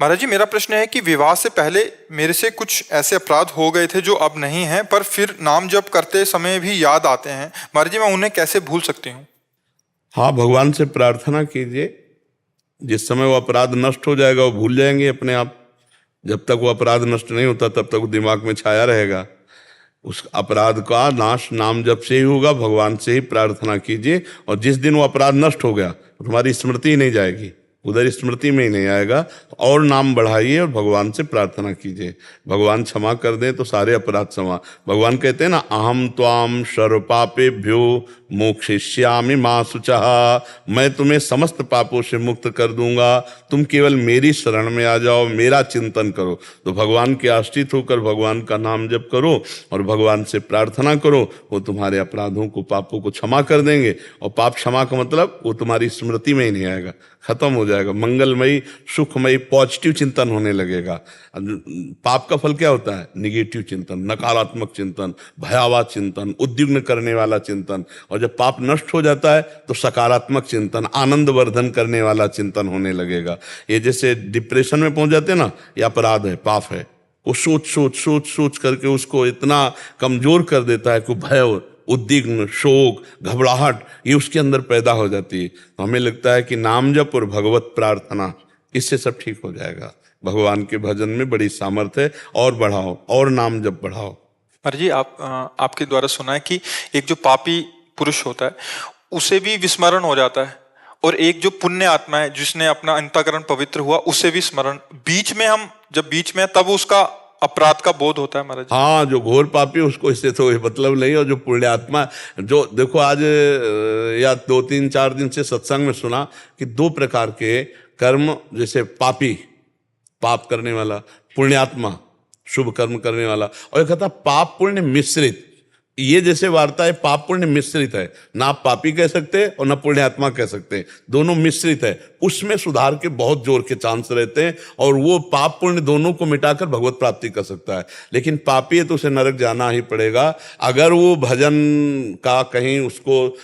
महाराज जी, मेरा प्रश्न है कि विवाह से पहले मेरे से कुछ ऐसे अपराध हो गए थे जो अब नहीं हैं, पर फिर नाम जप करते समय भी याद आते हैं। महाराज जी, मैं उन्हें कैसे भूल सकती हूँ? हाँ, भगवान से प्रार्थना कीजिए, जिस समय वो अपराध नष्ट हो जाएगा वो भूल जाएंगे अपने आप। जब तक वो अपराध नष्ट नहीं होता तब तक वो दिमाग में छाया रहेगा। उस अपराध का नाश नाम जप से ही होगा, भगवान से ही प्रार्थना कीजिए। और जिस दिन वो अपराध नष्ट हो गया तो तुम्हारी स्मृति ही नहीं जाएगी, उधर स्मृति में ही नहीं आएगा। तो और नाम बढ़ाइए और भगवान से प्रार्थना कीजिए, भगवान क्षमा कर दें तो सारे अपराध क्षमा। भगवान कहते हैं ना, अहम त्वाम सर्व पापेभ्यो मोक्षयिष्यामि मा शुचः, मैं तुम्हें समस्त पापों से मुक्त कर दूंगा, तुम केवल मेरी शरण में आ जाओ, मेरा चिंतन करो। तो भगवान के आश्रित होकर भगवान का नाम जप करो और भगवान से प्रार्थना करो, वो तुम्हारे अपराधों को, पापों को क्षमा कर देंगे। और पाप क्षमा का मतलब वो तुम्हारी स्मृति में ही नहीं आएगा, खत्म हो जाएगा। मंगलमयी, सुखमयी, पॉजिटिव चिंतन होने लगेगा। पाप का फल क्या होता है? निगेटिव चिंतन, नकारात्मक चिंतन, भयावह चिंतन, उद्विग्न करने वाला चिंतन। और जब पाप नष्ट हो जाता है तो सकारात्मक चिंतन, आनंद वर्धन करने वाला चिंतन होने लगेगा। ये जैसे डिप्रेशन में पहुंच जाते हैं ना, ये अपराध है, पाप है। वो सोच सोच सोच सोच करके उसको इतना कमजोर कर देता है कि भय, उद्विग्न, शोक, घबराहट ये उसके अंदर पैदा हो जाती है। तो हमें लगता है कि नाम जप और भगवत प्रार्थना, इससे सब ठीक हो जाएगा। भगवान के भजन में बड़ी सामर्थ्य है, और बढ़ाओ, और नाम जप बढ़ाओ। महाराज जी, आपके द्वारा सुना है कि एक जो पापी पुरुष होता है उसे भी विस्मरण हो जाता है, और एक जो पुण्य आत्मा है जिसने अपना अंतःकरण पवित्र हुआ उसे भी स्मरण, बीच में हम जब बीच में तब उसका अपराध का बोध होता है। महाराज जी, हाँ, जो घोर पापी उसको इससे तो मतलब नहीं। और जो पुण्यात्मा, जो देखो आज या 2-3-4 दिन से सत्संग में सुना कि 2 प्रकार के कर्म, जैसे पापी, पाप करने वाला, पुण्यात्मा, शुभ कर्म करने वाला, और एक कहता पाप पुण्य मिश्रित। ये जैसे वार्ता है, पाप पुण्य मिश्रित है, ना आप पापी कह सकते और ना पुण्यात्मा कह सकते, दोनों मिश्रित है। उसमें सुधार के बहुत जोर के चांस रहते हैं, और वो पाप पुण्य दोनों को मिटाकर भगवत प्राप्ति कर सकता है। लेकिन पापी है तो उसे नरक जाना ही पड़ेगा। अगर वो भजन का कहीं उसको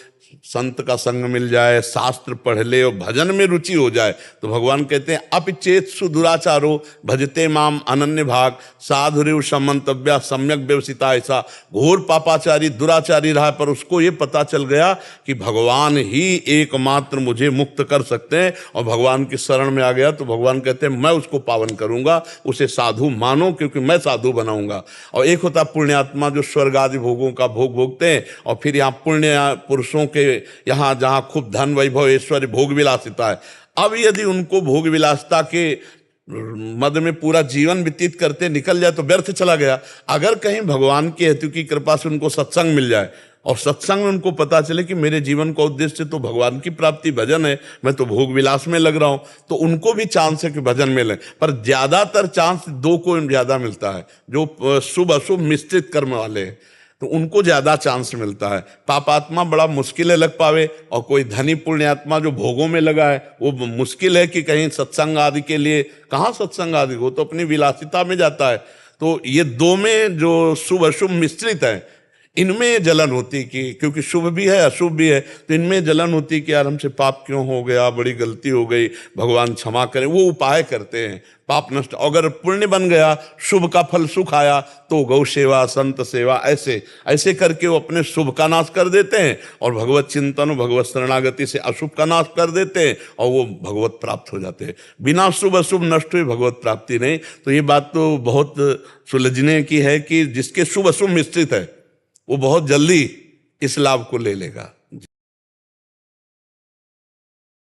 संत का संग मिल जाए, शास्त्र पढ़ ले और भजन में रुचि हो जाए, तो भगवान कहते हैं अपिचेत सुदुराचारो भजते माम अनन्य भाग साधुरेव समंतव्या सम्यक व्यवसिता। ऐसा घोर पापाचारी, दुराचारी रहा, पर उसको ये पता चल गया कि भगवान ही एकमात्र मुझे मुक्त कर सकते हैं, और भगवान की शरण में आ गया तो भगवान कहते हैं मैं उसको पावन करूंगा, उसे साधु मानो क्योंकि मैं साधु बनाऊंगा। और एक होता पुण्यात्मा जो स्वर्ग आदि भोगों का भोग भोगते हैं, और फिर यहाँ पुण्य पुरुषों के यहाँ जहां खूब धन वैभव ऐश्वर्य भोग विलासिता है, अब यदि उनको भोग विलासिता के मद में पूरा जीवन व्यतीत करते निकल जाए तो व्यर्थ चला गया। अगर कहीं भगवान की हेतु की कृपा से उनको सत्संग मिल जाए, और सत्संग में उनको पता चले कि मेरे जीवन का उद्देश्य तो भगवान की प्राप्ति, भजन है, मैं तो भोग विलास में लग रहा हूं, तो उनको भी चांस है कि भजन में लें। पर ज्यादातर चांस 2 को ज्यादा मिलता है, जो शुभ अशुभ मिश्रित कर्म वाले हैं, तो उनको ज्यादा चांस मिलता है। पापात्मा बड़ा मुश्किल है लग पावे, और कोई धनी पुण्यात्मा जो भोगों में लगा है वो मुश्किल है कि कहीं सत्संग आदि के लिए, कहाँ सत्संग आदि, वो तो अपनी विलासिता में जाता है। तो ये 2 में जो शुभ अशुभ मिश्रित है, इनमें जलन होती कि क्योंकि शुभ भी है अशुभ भी है, तो इनमें जलन होती कि यार हमसे पाप क्यों हो गया, बड़ी गलती हो गई, भगवान क्षमा करें। वो उपाय करते हैं पाप नष्ट। अगर पुण्य बन गया, शुभ का फल सुख आया, तो गौ सेवा, संत सेवा, ऐसे ऐसे करके वो अपने शुभ का नाश कर देते हैं, और भगवत चिंतन, भगवत शरणागति से अशुभ का नाश कर देते हैं, और वो भगवत प्राप्त हो जाते हैं। बिना शुभ अशुभ नष्ट हुए भगवत प्राप्ति नहीं। तो ये बात तो बहुत सुलझने की है कि जिसके शुभ अशुभ मिश्रित है वो बहुत जल्दी इस लाभ को ले लेगा।